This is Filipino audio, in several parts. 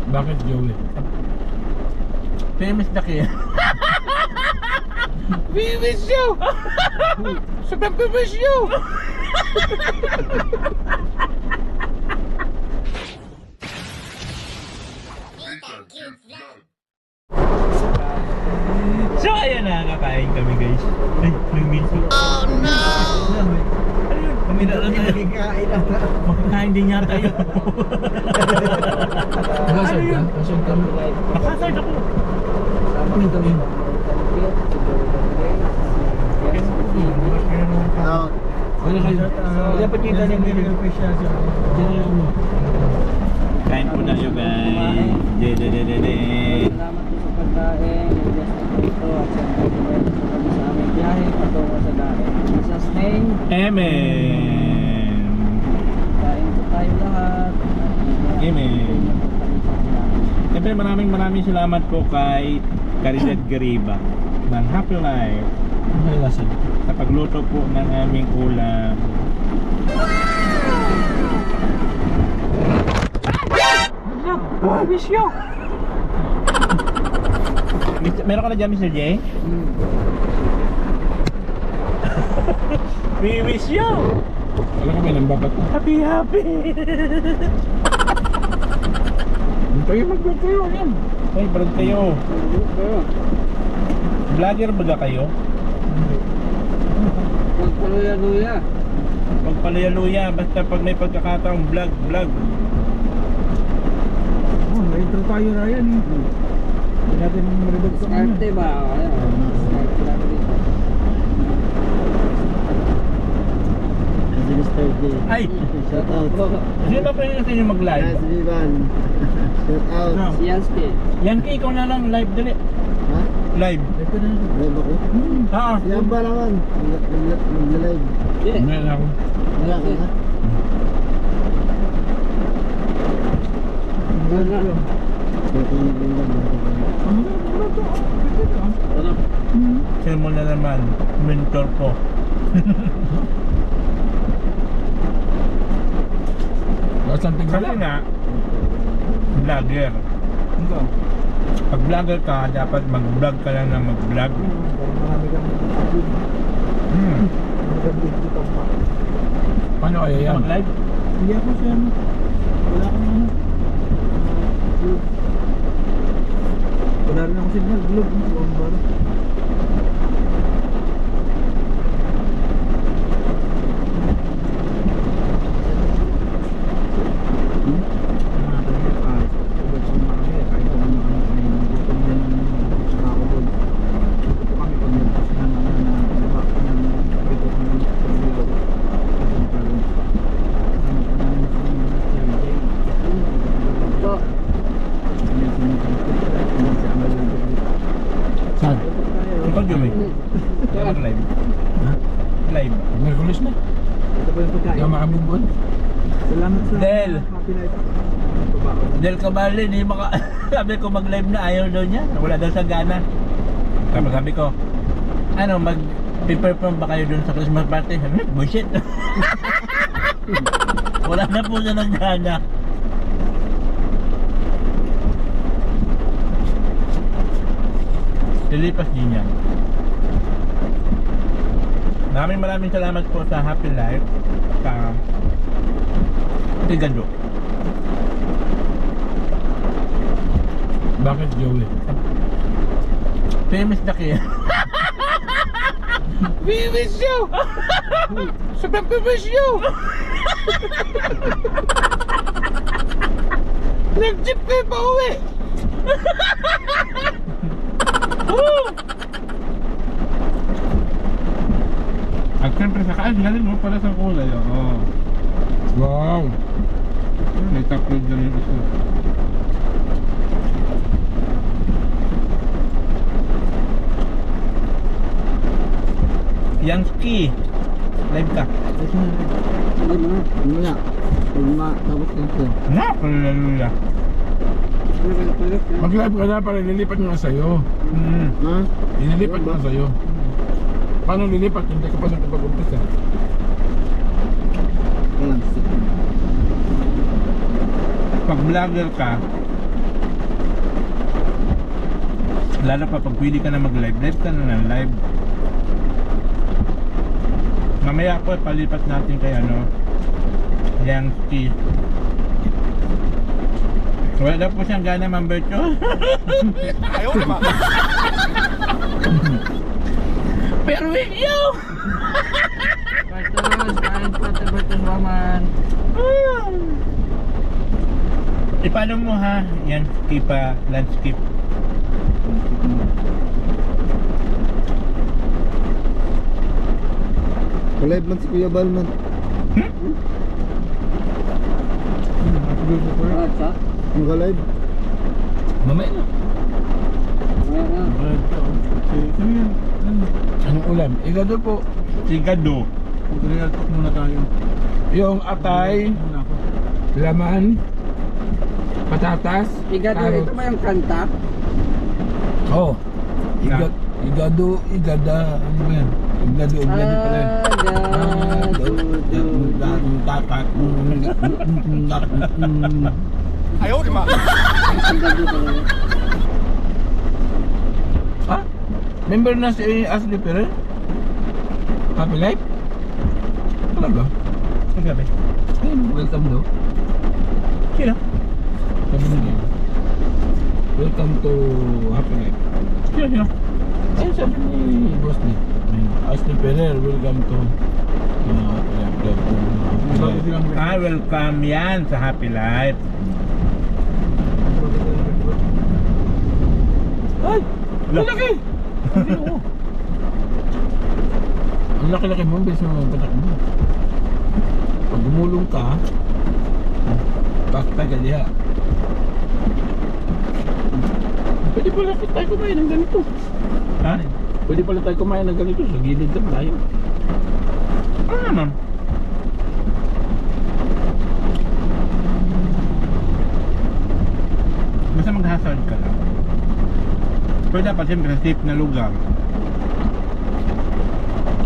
Bakit Joey? Famous na kaya. We miss you! Sobrang miss you! So ayan na, kakain kami guys. Ay, may minto. Oh no! Ano yun? Kami na lang tayo. Makakain din yata yun. Nakasad ka? Nakasad ka mo? Nakasad ako. Ano ito yun? Ano kayo? Dapat yung kanina yung official siya. Kain po na yun guys. Dedededede. Salamat po sa pagkain. Yes na po ito. At siyempre, pinwede po kami sa aming biyahe patungo sa dagat. In Jesus' name, Amen. kain po tayo lahat. Amen. Siyempre maraming salamat po kay Caridad Gariba ng Happy Life May lasad. sa pagluto po ng aming ulam. Miss you! Meron ka na dyan, Mr. J? We wish you! Wala kami ng babat na. Happy! Tayo mag-vlog kayo yan. Ay, brad kayo. Vlogger ba kayo? Magpaluya-luya. Magpaluya-luya, basta pag may pagkakataong vlog. Oh, may intro tayo na yan eh. Hindi natin maribag sa mga. Arte ba? Arte natin dito. Si Mr. J. Ay! Shout out. Sino ba pwede natin yung mag-live? Si Vivan. Shout out. No. Si Yansky. Yankee, ikaw na lang live dali. Ha? Live. Live ako? Ah, Yan ba naman? Nag-live. May na ako. Wala ka na? sino mo na naman, mentor ko. Something Kasi nga, vlogger. Ito. Pag vlogger ka, dapat mag-vlog ka lang na mag-vlog. Marami kang Paano kaya yan? Mag-live? Hindi ako siya. Wala akong ano. Wala rin ako signal. Globe. Buwang Saan? Ikaw, Jumay. Kaya mag-live. Ha? Live. Merkulis na. Ito po yung Hindi pagkain. ako makabigbuan. Salamat sa Del. Happy Life. Del Cabal, hindi maka... sabi ko mag-live na, ayaw daw niya. Wala daw sa gana. Tapos sabi ko, ano, mag-perform ba kayo dun sa Christmas party? Sabi niya, bullshit. Wala na po siya ng gana. Lilipas din yan. Maraming salamat po sa Happy Life sa Tigado. Bakit Joey? Famous na kaya. We miss you! Sobrang miss you! Nag-jeep kayo pa uwi! At siyempre sa kaas, galing mo pala sa kulay. Oh. Wow! May top load na yung isa. Yansky, live ka. Hindi na. Tapos dito. Na, hallelujah. Mag-live ka na para lilipat nga sa'yo. Ha? Inilipat nga sa'yo. Paano lilipat? Hindi ka pa nakapag-umpisa. Pag vlogger ka, Lalo pa pag pwede ka na mag-live, live ka na ng live. Mamaya po palipat natin kay ano, Yankee. Wala daw po siyang gana, Ma'am Bercho. Ayaw naman. Pero with you! Bertus, kain po ito Bertus Roman. Ipano mo ha, yan, skip landscape. Live man si Kuya Balman. At sa? Mag-live. Mamaya na. Mamaya nga. Sino yan? Anong ulam? Igado po. Sigado. Real talk muna tayo. Yung atay, Muna ako. laman, patatas. Igado, carrot. ito ba yung kanta? Oh. Igado, igada. Ano ba yan? Igado pala yan. Ayaw naman. Igado talaga. Ha? Member na si Ashley Perez? Happy Life? Talaga? Ang gabi. Ayun, welcome daw. Sino? Sabi niya. Welcome to Happy Life. Sino? Ayun, sabi ni Boss Lee. Ayun, Ashley Perez, welcome to Happy Life. Bago silang Ah, welcome yan sa Happy Life. Ay! Ang laki! Ang laki-laki mo, bilis mo patak mo. Pag gumulong ka, bakta ka diha. Pwede pala tayo kumain ng ganito. Ha? Pwede pala tayo kumain ng ganito. Sa gilid lang tayo. Ano naman? Basta mag-hazard ka lang. Pero dapat siyempre safe na lugar.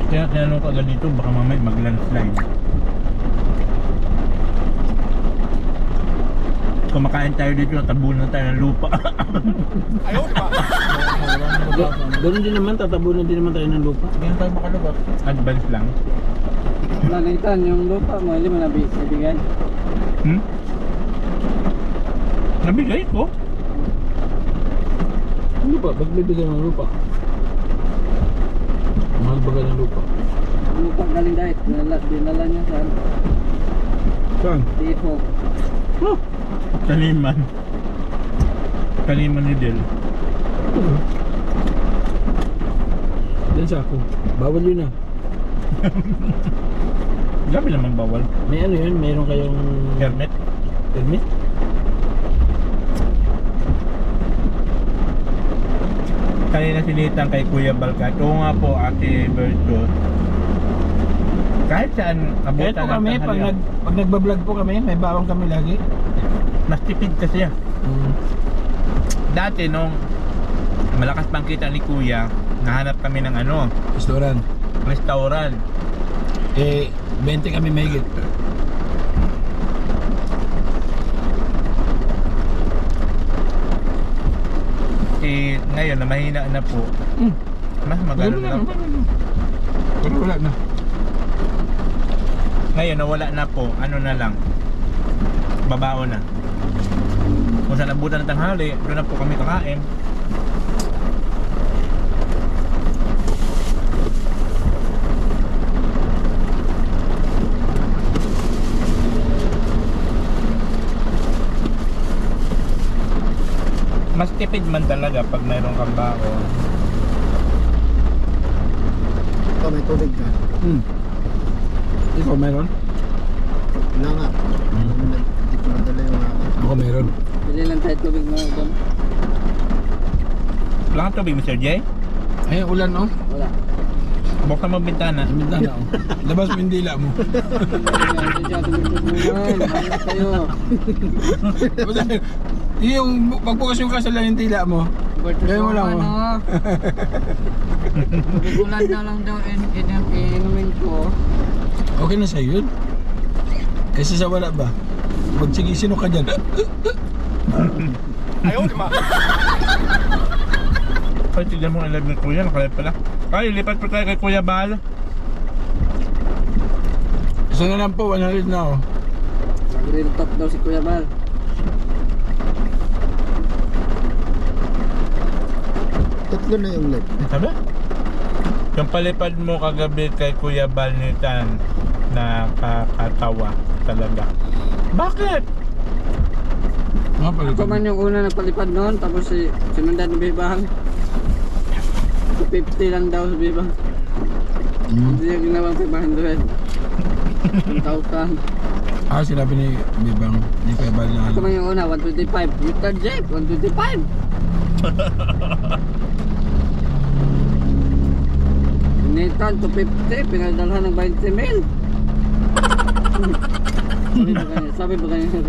Kaya tinanong ko agad dito, baka mamaya mag-landslide. Kumakain tayo dito, natabunan tayo ng lupa. Ayaw naman. Ganun din naman, tatabunan din naman tayo ng lupa. Hindi na tayo makalabas. Advance lang. Nalitan yung lupa mo, hindi mo nabigay. Hmm? Nabigay ko? Ano ba? Ba't bibigyan ng lupa? Mahal ba ng lupa? Lupa galing dahit, dinala niya saan? Saan? Tipo. Oh, taniman. Taniman ni Del. Yan sa ako. Bawal yun ah. Grabe naman bawal. May ano yun? Mayroon kayong Hermet. permit? Kanina sinitang kay Kuya Balkat. Oo nga po, Ate Bertus. Kahit saan Kahit abutan po kami, ng tanghalian. pag nagbablog po kami, may bawang kami lagi. Mas tipid kasi yan. Dati nung malakas pang kita ni Kuya, nahanap kami ng ano, Restaurant. restaurant. Eh, 20 kami mahigit. Eh, ngayon na mahina na po, mas magano na. Pero wala na. Ngayon nawala na po, ano na lang, babao na. Kung saan abutan ng tanghali, doon na po kami kakain. Mas tipid man talaga pag mayroong kang bao. Ikaw may tubig ka. Ikaw meron? Wala nga. Hindi ko nadala yung Ako meron. Bili lang tayo tubig mo doon. Wala kang tubig, Mr. J? Ay, ulan no? Wala. Buksan mo ang bintana. Mintana oh. Labas mo yung dila mo. Ayos kayo. Yung pagbukas yung kasalan yung dila mo. Kaya mo lang, oh. Ulan na lang daw inumin ko. Okay na sa'yo yun. Kasi sa wala ba? Pag sige, sino ka dyan? Ayaw naman. Ay, tignan mo ang live ni Kuya, nakalip pala. Ay, lipat pa tayo kay Kuya Bal. Isa na lang po, 100 na oh. Nag-real talk daw si Kuya Bal. Tatlo na yung live. Sabi? Yung palipad mo kagabi kay Kuya Bal ni Tan, nakakatawa talaga. Bakit? Ako man yung una na palipad noon, tapos si sinundan ni Bebang. 250 lang daw si Bebang. Hindi niya ginawang 500. 1,000. Ah, sinabi ni Bibang, ni Kuya Bal na Ako man yung una, 125. Mr. Jack, 125. Nathan, 250. Pinadalhan ng 20 mil. Sabi ba kanya?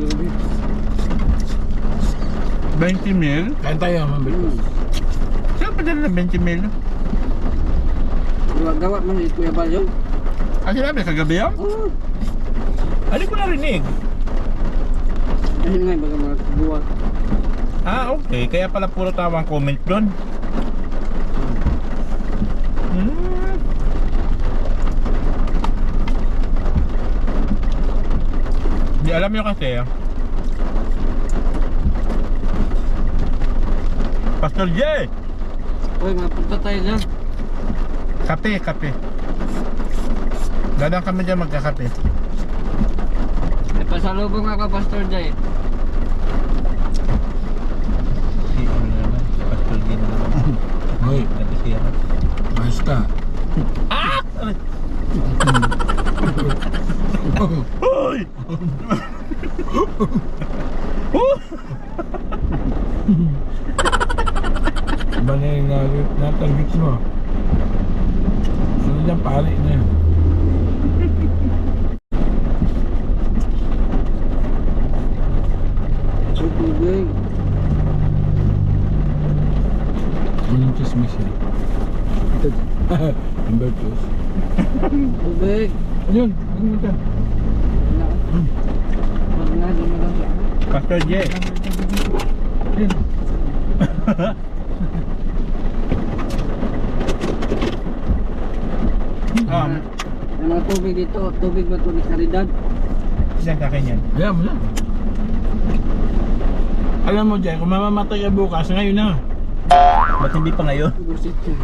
20 mil? Kain tayo, mambil. Saan pa dala ng 20 mil? Gawa mo si Kuya Bal yun? Ah, sinabi kagabi yan? Oo. Hindi ko narinig. Ayun nga, baga mga buwag. Ah, okay. Kaya pala puro tawang comment doon. Di alam nyo kasi, Pastor J! Uy, mapunta tayo dyan. Kape. Dadang kami dyan magkakape. Pasalubong ako, Pastor Jay. Si ano naman, Pastor J naman. Hoy, Nabisiya ka. ayos ka. Ah! Hoy! Iba na yung natalbits mo. Sunod yan, pari na yan. Tubig. Anong chismis yan? Ito. Number 2. Tubig. Ayun, ano ka? Wag na, di mo lang. Pastor J! Ayun. Yung mga tubig dito, tubig ba ito ni Caridad? Yan sa akin yan. Ayan mo na. Alam mo, Jay, kung mamamatay ka bukas, ngayon na. Ba't hindi pa ngayon? Busit yun.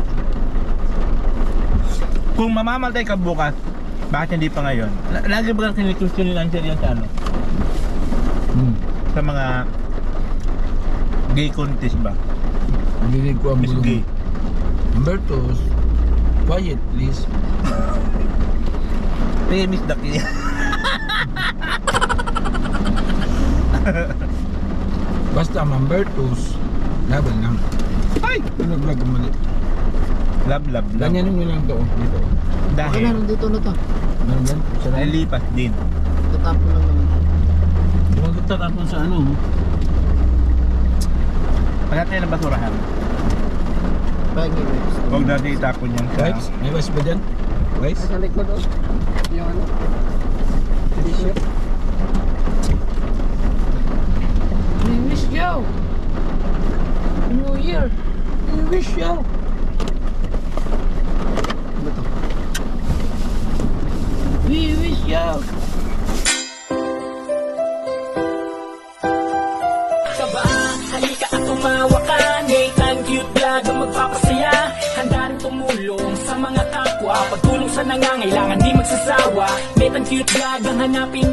Kung mamamatay ka bukas, bakit hindi pa ngayon? Lagi ba kang question and answer yan sa ano? Sa mga gay contest ba? Narinig ko ang Miss bulong. Gay. Number 2, quiet please. Hey, Miss Ducky. Basta number 2, laban lang. Ay! Tulog-lag ang mali. Love. Ganyan yung lang to, dito. Dahil nandito na to. Meron yan? Sarap. nalipas din. Tatapon lang naman. Huwag tatapon sa ano. Pag natin ng basurahan, Bagay webs. huwag natin itapon yan sa... Wipes? May wipes ba dyan? Wipes? Sa likod o. Yung ano? T-shirt. We wish you New Year. We wish you. Ano to? We wish you. Halika at tumawa ka, Nathan Cute Vlog ang magpapasaya. Handa rin tumulong sa mga kapwa, pagtulong sa nangangailangan di magsasawa. Nathan Cute Vlog ang hanapin